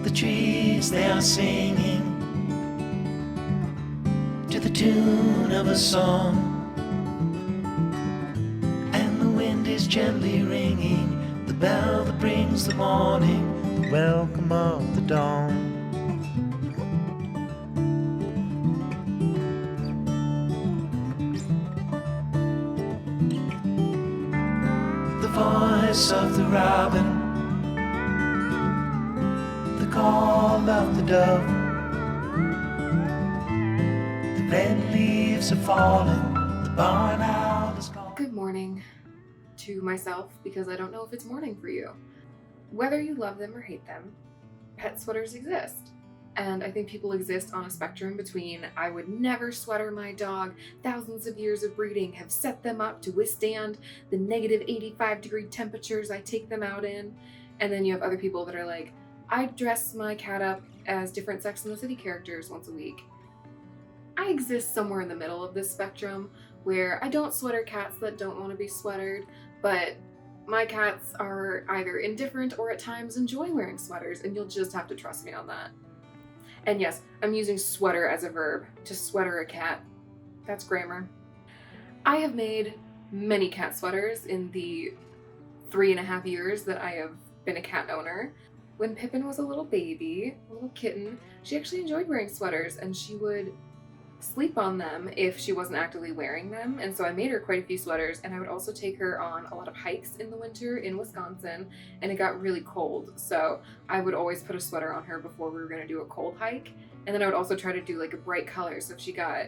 The trees, they are singing to the tune of a song, and the wind is gently ringing the bell that brings the morning, the welcome of the dawn. The voice of the robin, the call of the dove, the red leaves are falling, the barn owl is gone. Good morning to myself, because I don't know if it's morning for you. Whether you love them or hate them, pet sweaters exist. And I think people exist on a spectrum between I would never sweater my dog, thousands of years of breeding have set them up to withstand the negative 85-degree temperatures I take them out in. And then you have other people that are like, I dress my cat up as different Sex and the City characters once a week. I exist somewhere in the middle of this spectrum where I don't sweater cats that don't want to be sweatered, but my cats are either indifferent or at times enjoy wearing sweaters, and you'll just have to trust me on that. And yes, I'm using sweater as a verb, to sweater a cat. That's grammar. I have made many cat sweaters in the 3.5 years that I have been a cat owner. When Pippin was a little baby, a little kitten, she actually enjoyed wearing sweaters, and she would sleep on them if she wasn't actively wearing them. And so I made her quite a few sweaters, and I would also take her on a lot of hikes in the winter in Wisconsin, and it got really cold. So I would always put a sweater on her before we were going to do a cold hike. And then I would also try to do like a bright color, so if she got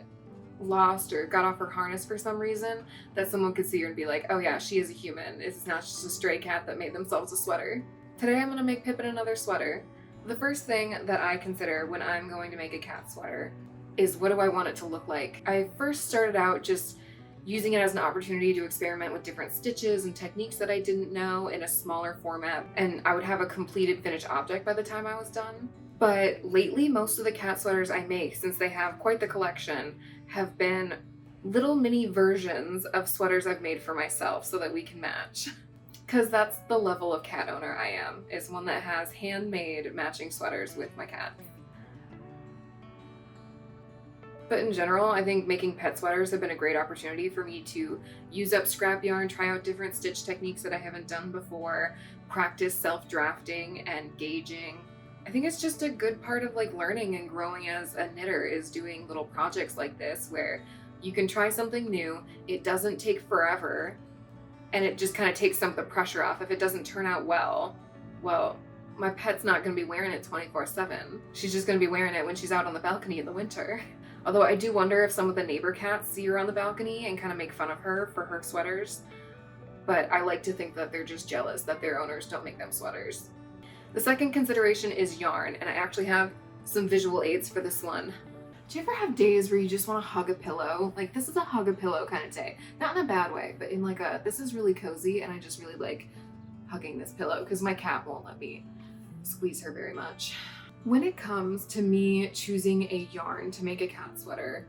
lost or got off her harness for some reason, that someone could see her and be like, oh yeah, she is a human. It's not just a stray cat that made themselves a sweater. Today I'm going to make Pippin another sweater. The first thing that I consider when I'm going to make a cat sweater is, what do I want it to look like? I first started out just using it as an opportunity to experiment with different stitches and techniques that I didn't know in a smaller format, and I would have a completed finished object by the time I was done. But lately, most of the cat sweaters I make, since they have quite the collection, have been little mini versions of sweaters I've made for myself so that we can match. Because that's the level of cat owner I am, is one that has handmade matching sweaters with my cat. But in general, I think making pet sweaters have been a great opportunity for me to use up scrap yarn, try out different stitch techniques that I haven't done before, practice self-drafting and gauging. I think it's just a good part of like learning and growing as a knitter, is doing little projects like this where you can try something new, it doesn't take forever, and it just kind of takes some of the pressure off. If it doesn't turn out well, my pet's not going to be wearing it 24/7. She's just going to be wearing it when she's out on the balcony in the winter. Although I do wonder if some of the neighbor cats see her on the balcony and kind of make fun of her for her sweaters. But I like to think that they're just jealous that their owners don't make them sweaters. The second consideration is yarn, and I actually have some visual aids for this one. Do you ever have days where you just want to hug a pillow? Like, this is a hug a pillow kind of day. Not in a bad way, but in like a, this is really cozy and I just really like hugging this pillow, because my cat won't let me squeeze her very much. When it comes to me choosing a yarn to make a cat sweater,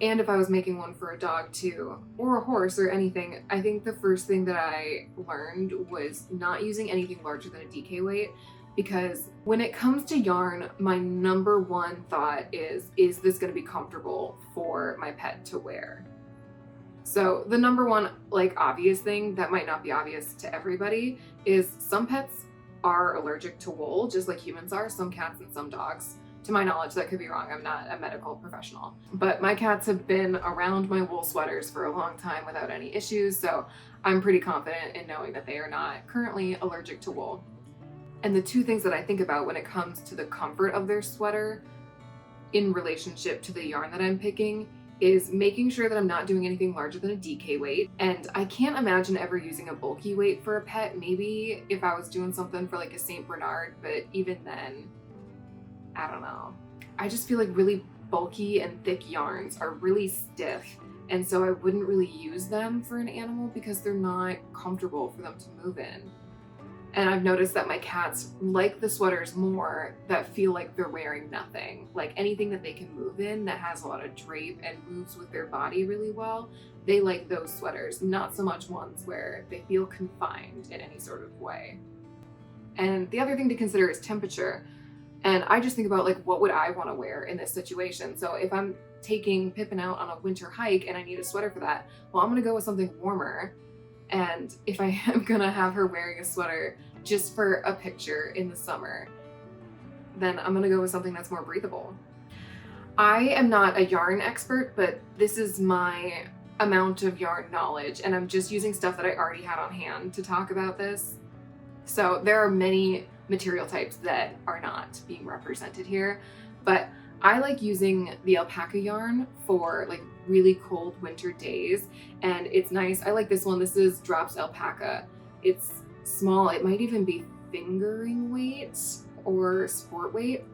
and if I was making one for a dog too, or a horse or anything, I think the first thing that I learned was not using anything larger than a DK weight, because when it comes to yarn, my number one thought is this going to be comfortable for my pet to wear? So the number one, like, obvious thing that might not be obvious to everybody is some pets are allergic to wool, just like humans are, some cats and some dogs. To my knowledge, that could be wrong. I'm not a medical professional. But my cats have been around my wool sweaters for a long time without any issues, so I'm pretty confident in knowing that they are not currently allergic to wool. And the two things that I think about when it comes to the comfort of their sweater in relationship to the yarn that I'm picking is making sure that I'm not doing anything larger than a DK weight. And I can't imagine ever using a bulky weight for a pet. Maybe if I was doing something for like a St. Bernard, but even then, I don't know. I just feel like really bulky and thick yarns are really stiff, and so I wouldn't really use them for an animal because they're not comfortable for them to move in. And I've noticed that my cats like the sweaters more that feel like they're wearing nothing. Like anything that they can move in that has a lot of drape and moves with their body really well, they like those sweaters, not so much ones where they feel confined in any sort of way. And the other thing to consider is temperature. And I just think about like, what would I want to wear in this situation? So if I'm taking Pippin out on a winter hike and I need a sweater for that, well, I'm going to go with something warmer. And if I am gonna have her wearing a sweater just for a picture in the summer, then I'm gonna go with something that's more breathable. I am not a yarn expert, but this is my amount of yarn knowledge, and I'm just using stuff that I already had on hand to talk about this. So there are many material types that are not being represented here, but I like using the alpaca yarn for like really cold winter days, and it's nice. I like this one. This is Drops Alpaca. It's small. It might even be fingering weight or sport weight,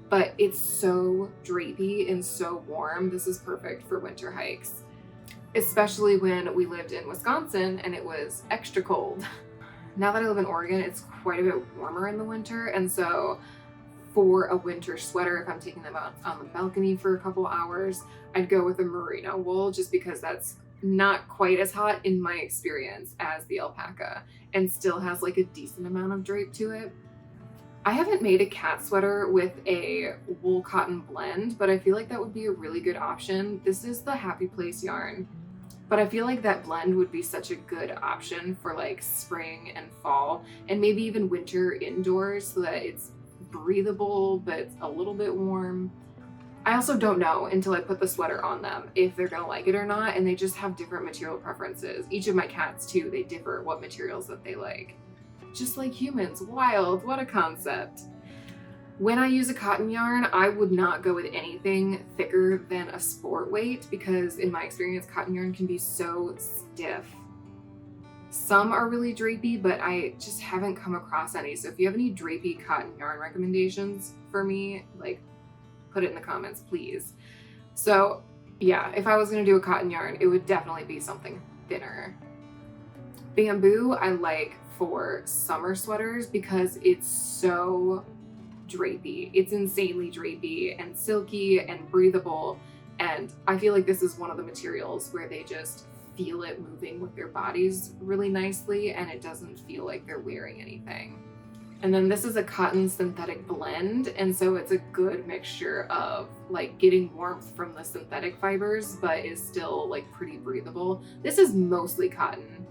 but it's so drapey and so warm. This is perfect for winter hikes, especially when we lived in Wisconsin and it was extra cold. Now that I live in Oregon, it's quite a bit warmer in the winter, and so for a winter sweater, if I'm taking them out on the balcony for a couple hours, I'd go with a merino wool just because that's not quite as hot in my experience as the alpaca and still has like a decent amount of drape to it. I haven't made a cat sweater with a wool cotton blend, but I feel like that would be a really good option. This is the Happy Place yarn, but I feel like that blend would be such a good option for like spring and fall and maybe even winter indoors so that it's breathable but a little bit warm. I also don't know until I put the sweater on them if they're gonna like it or not, and they just have different material preferences. Each of my cats too, they differ what materials that they like. Just like humans. Wild, what a concept. When I use a cotton yarn, I would not go with anything thicker than a sport weight because in my experience, cotton yarn can be so stiff. Some are really drapey, but I just haven't come across any. So if you have any drapey cotton yarn recommendations for me, like put it in the comments, please. So yeah, if I was gonna do a cotton yarn, it would definitely be something thinner. Bamboo, I like for summer sweaters because it's so drapey. It's insanely drapey and silky and breathable. And I feel like this is one of the materials where they just feel it moving with their bodies really nicely and it doesn't feel like they're wearing anything. And then this is a cotton synthetic blend, and so it's a good mixture of like getting warmth from the synthetic fibers but is still like pretty breathable. This is mostly cotton.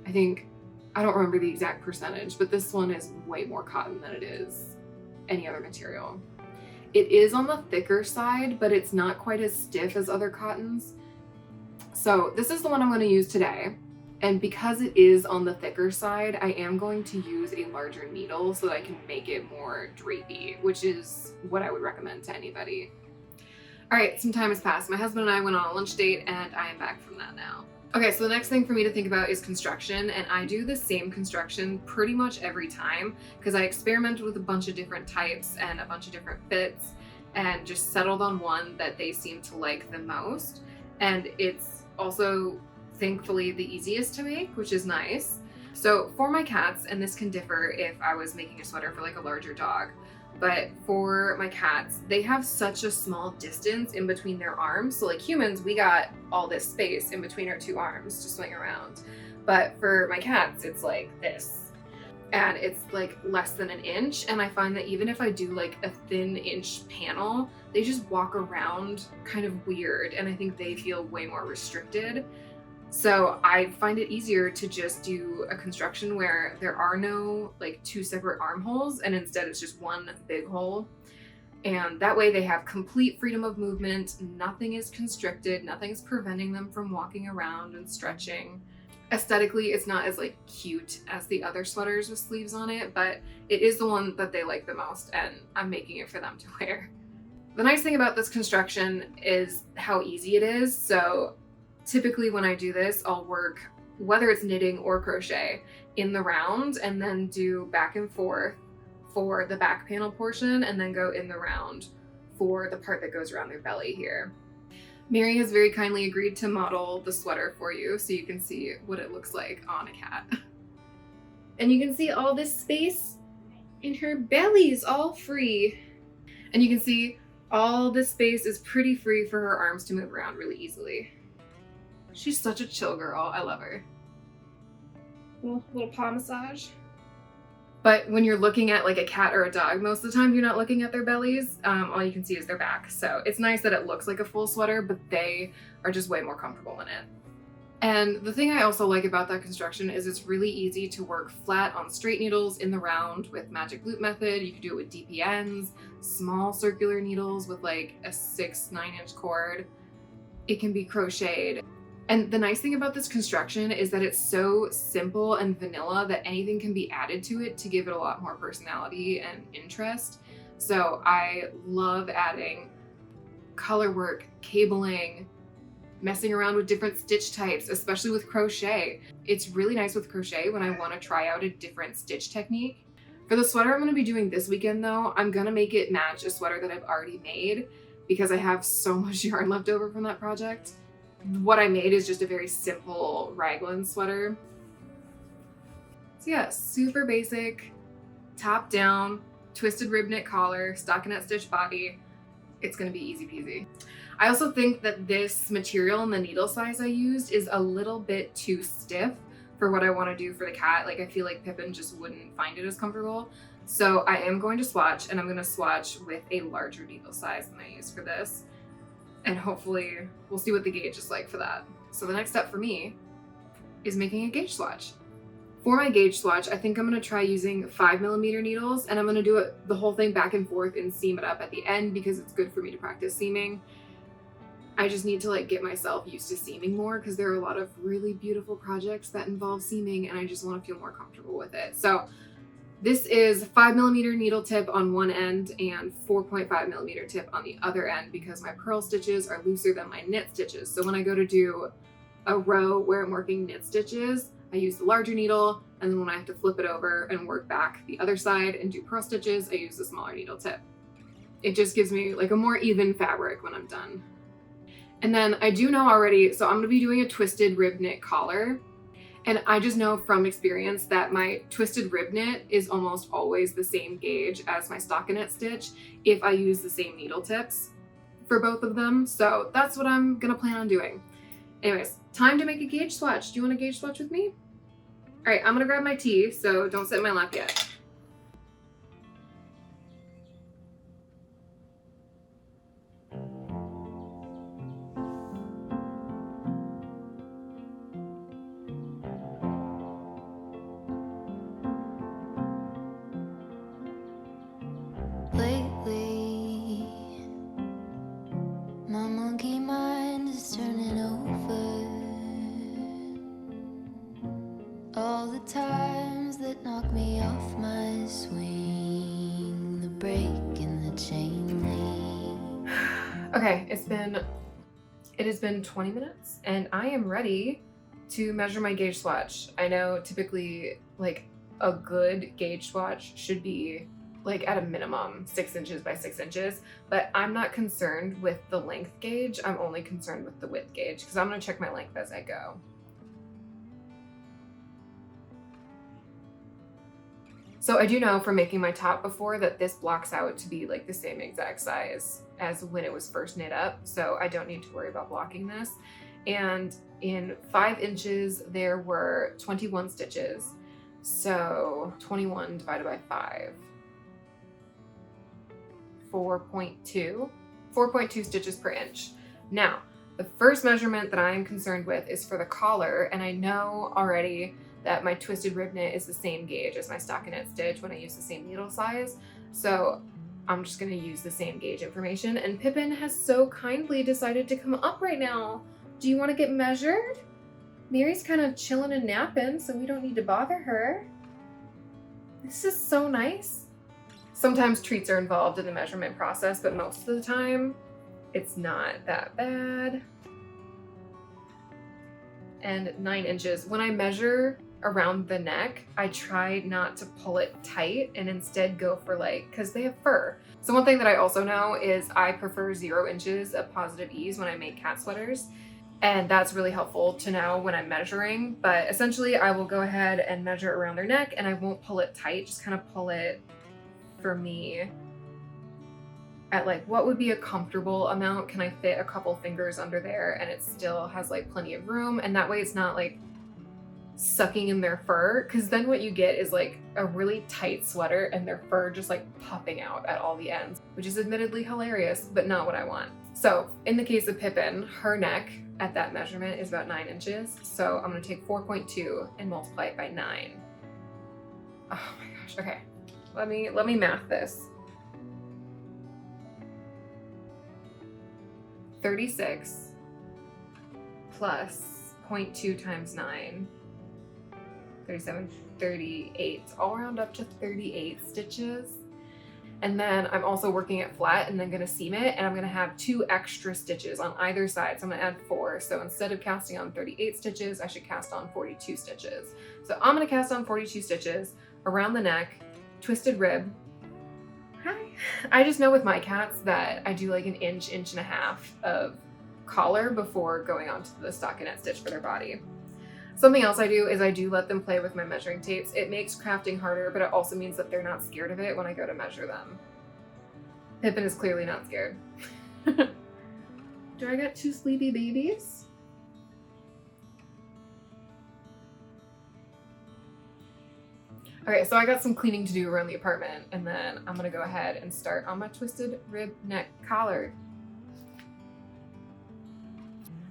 I don't remember the exact percentage, but this one is way more cotton than it is any other material. It is on the thicker side, but it's not quite as stiff as other cottons. So this is the one I'm going to use today. And because it is on the thicker side, I am going to use a larger needle so that I can make it more drapey, which is what I would recommend to anybody. All right, some time has passed. My husband and I went on a lunch date and I am back from that now. Okay, so the next thing for me to think about is construction, and I do the same construction pretty much every time because I experimented with a bunch of different types and a bunch of different fits and just settled on one that they seem to like the most. And it's also thankfully the easiest to make, which is nice. So for my cats, and this can differ if I was making a sweater for like a larger dog, but for my cats, they have such a small distance in between their arms. So like humans, we got all this space in between our two arms to swing around. But for my cats, it's like this. And it's like less than an inch. And I find that even if I do like a thin inch panel, they just walk around kind of weird. And I think they feel way more restricted. So I find it easier to just do a construction where there are no like two separate armholes and instead it's just one big hole. And that way they have complete freedom of movement. Nothing is constricted. Nothing's preventing them from walking around and stretching. Aesthetically, it's not as like cute as the other sweaters with sleeves on it, but it is the one that they like the most and I'm making it for them to wear. The nice thing about this construction is how easy it is. So typically when I do this, I'll work, whether it's knitting or crochet, in the round and then do back and forth for the back panel portion and then go in the round for the part that goes around their belly here. Mary has very kindly agreed to model the sweater for you so you can see what it looks like on a cat. And you can see all this space in her belly is all free. And you can see all this space is pretty free for her arms to move around really easily. She's such a chill girl. I love her. Little paw massage. But when you're looking at like a cat or a dog, most of the time you're not looking at their bellies. All you can see is their back. So it's nice that it looks like a full sweater, but they are just way more comfortable in it. And the thing I also like about that construction is it's really easy to work flat on straight needles in the round with magic loop method. You can do it with DPNs, small circular needles with like a 9-inch cord. It can be crocheted. And the nice thing about this construction is that it's so simple and vanilla that anything can be added to it to give it a lot more personality and interest. So I love adding color work, cabling, messing around with different stitch types, especially with crochet. It's really nice with crochet when I want to try out a different stitch technique. For the sweater I'm going to be doing this weekend though, I'm going to make it match a sweater that I've already made because I have so much yarn left over from that project. What I made is just a very simple raglan sweater. So yeah, super basic, top down, twisted rib knit collar, stockinette stitch body. It's gonna be easy peasy. I also think that this material and the needle size I used is a little bit too stiff for what I want to do for the cat. Like I feel like Pippin just wouldn't find it as comfortable. So I am going to swatch, and I'm going to swatch with a larger needle size than I used for this. And hopefully we'll see what the gauge is like for that. So the next step for me is making a gauge swatch. For my gauge swatch, I think I'm going to try using 5mm needles, and I'm going to do it the whole thing back and forth and seam it up at the end because it's good for me to practice seaming. I just need to like get myself used to seaming more because there are a lot of really beautiful projects that involve seaming and I just want to feel more comfortable with it. So this is 5mm needle tip on one end and 4.5mm tip on the other end because my purl stitches are looser than my knit stitches. So when I go to do a row where I'm working knit stitches, I use the larger needle, and then when I have to flip it over and work back the other side and do purl stitches, I use the smaller needle tip. It just gives me like a more even fabric when I'm done. And then I do know already, so I'm gonna be doing a twisted rib knit collar. And I just know from experience that my twisted rib knit is almost always the same gauge as my stockinette stitch if I use the same needle tips for both of them. So that's what I'm gonna plan on doing. Anyways, time to make a gauge swatch. Do you want a gauge swatch with me? All right, I'm gonna grab my tea, so don't sit in my lap yet. Lately, my monkey mind is turning over. All the times that knock me off my swing, the break in the chain link. Okay, it has been 20 minutes and I am ready to measure my gauge swatch. I know typically like a good gauge swatch should be like at a minimum 6 inches by 6 inches, but I'm not concerned with the length gauge. I'm only concerned with the width gauge because I'm gonna check my length as I go. So I do know from making my top before that this blocks out to be like the same exact size as when it was first knit up. So I don't need to worry about blocking this. And in 5 inches, there were 21 stitches. So 21 divided by 5. 4.2 stitches per inch. Now, the first measurement that I am concerned with is for the collar, and I know already that my twisted rib knit is the same gauge as my stockinette stitch when I use the same needle size. So I'm just gonna use the same gauge information, and Pippin has so kindly decided to come up right now. Do you wanna get measured? Mary's kind of chilling and napping, so we don't need to bother her. This is so nice. Sometimes treats are involved in the measurement process, but most of the time, it's not that bad. And 9 inches. When I measure around the neck, I try not to pull it tight and instead go for like, because they have fur. So one thing that I also know is I prefer 0 inches of positive ease when I make cat sweaters. And that's really helpful to know when I'm measuring. But essentially I will go ahead and measure around their neck, and I won't pull it tight, just kind of pull it for me at like what would be a comfortable amount. Can I fit a couple fingers under there and it still has like plenty of room? And that way it's not like sucking in their fur, because then what you get is like a really tight sweater and their fur just like popping out at all the ends, which is admittedly hilarious, but not what I want. So in the case of Pippin, her neck at that measurement is about 9 inches. So I'm gonna take 4.2 and multiply it by 9. Oh my gosh, okay. Let me math this. 36 plus 0.2 times 9, 37, 38. I'll round up to 38 stitches. And then I'm also working it flat and then gonna seam it, and I'm gonna have 2 extra stitches on either side. So I'm gonna add 4. So instead of casting on 38 stitches, I should cast on 42 stitches. So I'm gonna cast on 42 stitches around the neck, twisted rib. Hi. I just know with my cats that I do like an inch and a half of collar before going on to the stockinette stitch for their body. Something else I do is I do let them play with my measuring tapes. It makes crafting harder, but it also means that they're not scared of it when I go to measure them. Pippin is clearly not scared. Do I got 2 sleepy babies? Okay, so I got some cleaning to do around the apartment, and then I'm gonna go ahead and start on my twisted rib neck collar.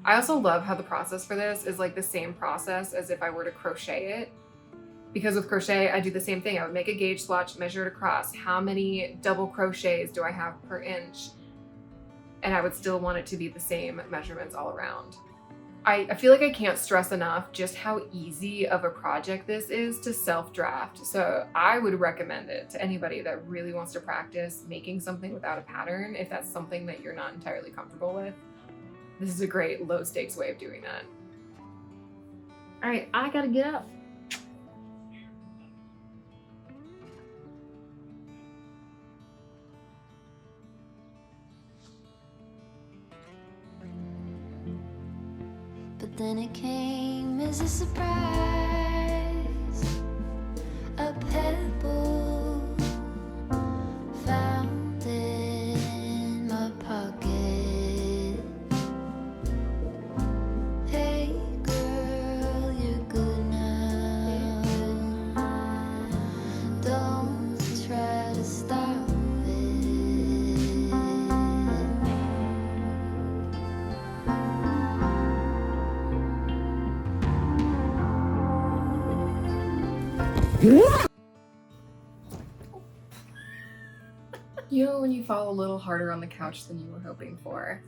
I also love how the process for this is like the same process as if I were to crochet it. Because with crochet, I do the same thing. I would make a gauge swatch, measure it across. How many double crochets do I have per inch? And I would still want it to be the same measurements all around. I feel like I can't stress enough just how easy of a project this is to self-draft. So I would recommend it to anybody that really wants to practice making something without a pattern, if that's something that you're not entirely comfortable with. This is a great low stakes way of doing that. All right, I gotta get up. But then it came as a surprise, a pebble found in my pocket. Hey girl, you're good now. Don't try to stop it. You know when you fall a little harder on the couch than you were hoping for?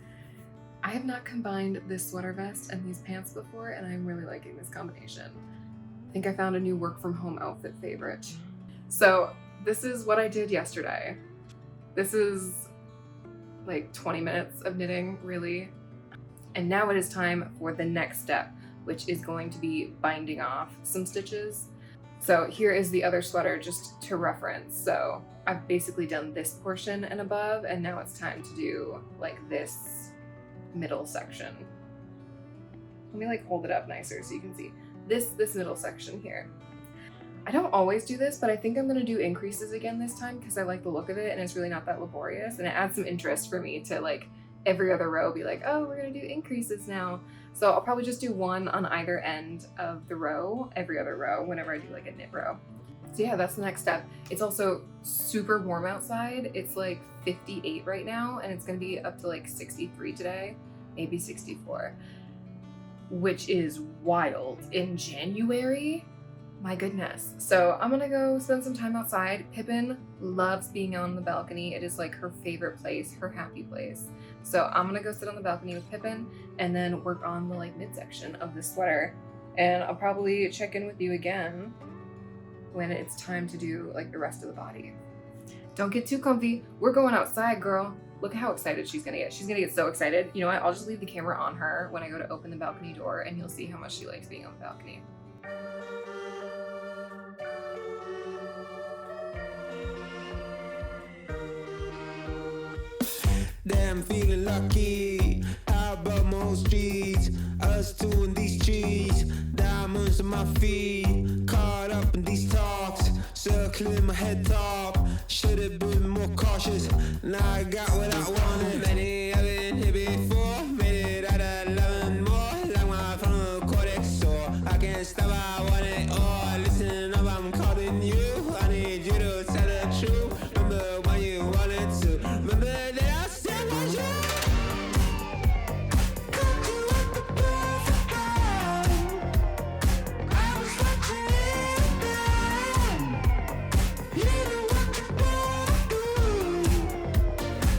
I have not combined this sweater vest and these pants before, and I'm really liking this combination. I think I found a new work from home outfit favorite. So this is what I did yesterday. This is like 20 minutes of knitting, really. And now it is time for the next step, which is going to be binding off some stitches. So here is the other sweater just to reference. So I've basically done this portion and above, and now it's time to do like this middle section. Let me like hold it up nicer so you can see this middle section here. I don't always do this, but I think I'm gonna do increases again this time because I like the look of it and it's really not that laborious, and it adds some interest for me to like every other row be like, oh, we're gonna do increases now. So I'll probably just do one on either end of the row, every other row, whenever I do like a knit row. So yeah, that's the next step. It's also super warm outside. It's like 58 right now, and it's gonna be up to like 63 today, maybe 64, which is wild in January. My goodness. So I'm gonna go spend some time outside. Pippin loves being on the balcony. It is like her favorite place, her happy place. So I'm gonna go sit on the balcony with Pippin and then work on the like midsection of this sweater. And I'll probably check in with you again when it's time to do like the rest of the body. Don't get too comfy. We're going outside, girl. Look how excited she's gonna get. She's gonna get so excited. You know what? I'll just leave the camera on her when I go to open the balcony door, and you'll see how much she likes being on the balcony. Damn, feeling lucky. I've above my whole streets. Us two in these trees, diamonds on my feet. Caught up in these talks, circling my head top. Should've been more cautious, now I got what I wanted. Many I've been here before, made it out of 11 more. Like my frontal cortex, so I can't stop, I want it all. Listen up, I'm calling you, I need you to tell the truth. Remember when you wanted to, remember that I said my truth. Cut you at the perfect time. I was watching it then. You know what you wanna do,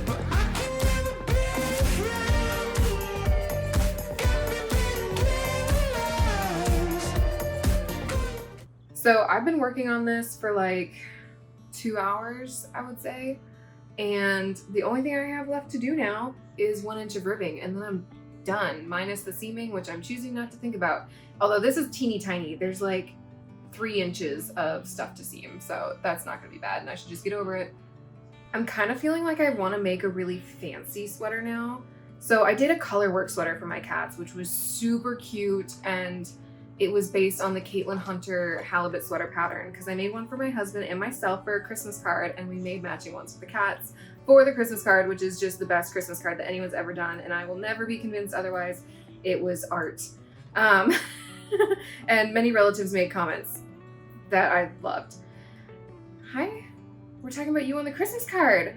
but I can never be your friend. Got me reading between the lines. So I've been working on this for like 2 hours, I would say. And the only thing I have left to do now is 1 inch of ribbing, and then I'm done, minus the seaming, which I'm choosing not to think about. Although this is teeny tiny. There's like 3 inches of stuff to seam, so that's not gonna be bad, and I should just get over it. I'm kind of feeling like I want to make a really fancy sweater now. So I did a color work sweater for my cats, which was super cute, and it was based on the Caitlin Hunter halibut sweater pattern, because I made one for my husband and myself for a Christmas card, and we made matching ones for the cats for the Christmas card, which is just the best Christmas card that anyone's ever done, and I will never be convinced otherwise. It was art. And many relatives made comments that I loved. Hi, we're talking about you on the Christmas card.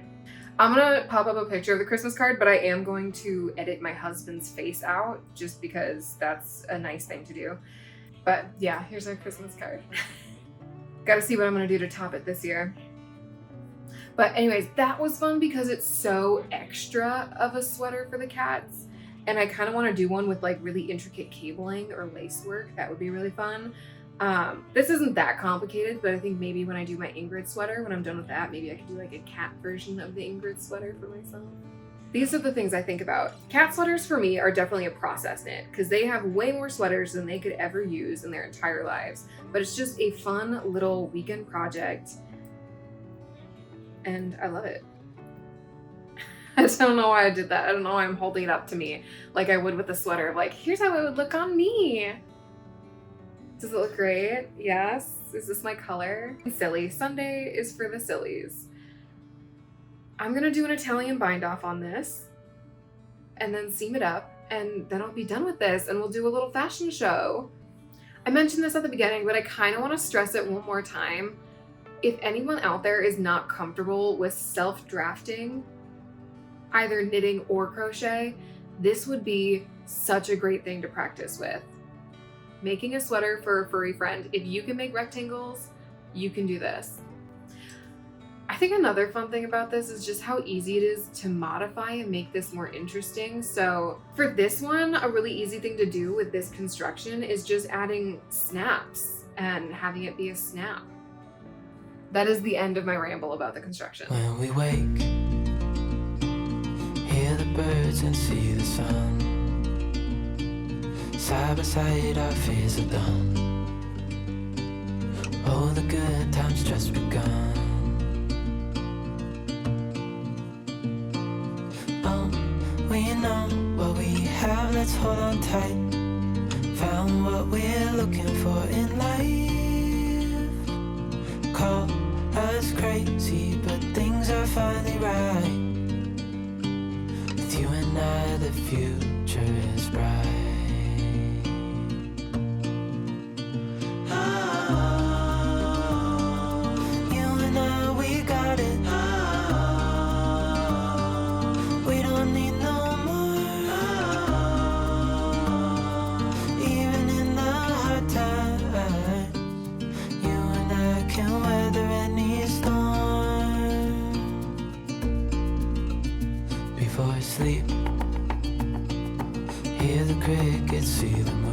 I'm gonna pop up a picture of the Christmas card, but I am going to edit my husband's face out just because that's a nice thing to do. But yeah, here's our Christmas card. Gotta see what I'm gonna do to top it this year. But anyways, that was fun because it's so extra of a sweater for the cats. And I kind of want to do one with like really intricate cabling or lace work. That would be really fun. This isn't that complicated, but I think maybe when I do my Ingrid sweater, when I'm done with that, maybe I could do like a cat version of the Ingrid sweater for myself. These are the things I think about. Cat sweaters for me are definitely a process knit because they have way more sweaters than they could ever use in their entire lives. But it's just a fun little weekend project. And I love it. I don't know why I did that. I don't know why I'm holding it up to me like I would with a sweater. Like, here's how it would look on me. Does it look great? Yes. Is this my color? Silly. Sunday is for the sillies. I'm gonna do an Italian bind off on this and then seam it up, and then I'll be done with this and we'll do a little fashion show. I mentioned this at the beginning, but I kind of want to stress it one more time. If anyone out there is not comfortable with self-drafting, either knitting or crochet, this would be such a great thing to practice with. Making a sweater for a furry friend. If you can make rectangles, you can do this. I think another fun thing about this is just how easy it is to modify and make this more interesting. So for this one, a really easy thing to do with this construction is just adding snaps and having it be a snap. That is the end of my ramble about the construction. When we wake, hear the birds and see the sun. Side by side our fears are done. All the good times just begun. We know what we have, let's hold on tight. Found what we're looking for in life. Call us crazy, but things are finally right. With you and I, the future is bright. Before I sleep, hear the crickets, see the moon.